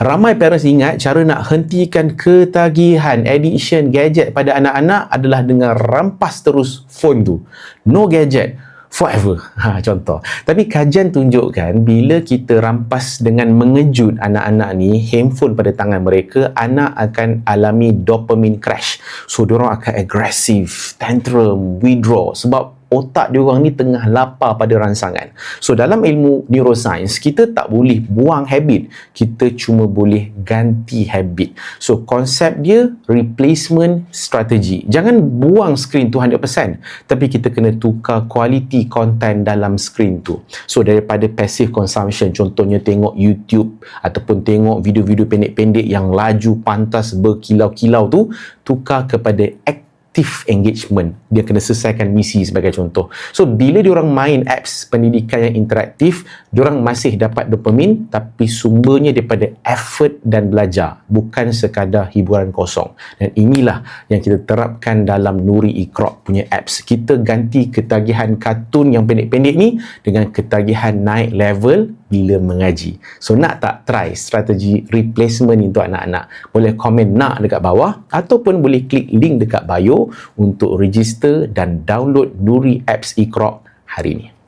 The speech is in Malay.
Ramai parents ingat cara nak hentikan ketagihan addiction gadget pada anak-anak adalah dengan rampas terus phone tu. No gadget forever. Contoh. Tapi kajian tunjukkan bila kita rampas dengan mengejut anak-anak ni handphone pada tangan mereka, anak akan alami dopamine crash. So, diorang akan agresif, tantrum, withdraw sebab otak diorang ni tengah lapar pada rangsangan. So, dalam ilmu neuroscience, kita tak boleh buang habit. Kita cuma boleh ganti habit. So, konsep dia replacement strategy. Jangan buang skrin tu 100%. Tapi kita kena tukar quality content dalam skrin tu. So, daripada passive consumption, contohnya tengok YouTube ataupun tengok video-video pendek-pendek yang laju pantas berkilau-kilau tu, tukar kepada active engagement. Dia kena selesaikan misi sebagai contoh. So, bila diorang main apps pendidikan yang interaktif, diorang masih dapat dopamin, tapi sumbernya daripada effort dan belajar, bukan sekadar hiburan kosong. Dan inilah yang kita terapkan dalam Nuri Iqra punya apps. Kita ganti ketagihan kartun yang pendek-pendek ni dengan ketagihan naik level bila mengaji. So, nak tak try strategi replacement untuk anak-anak? Boleh komen nak dekat bawah ataupun boleh klik link dekat bio untuk register dan download Nuri Apps Iqra hari ini.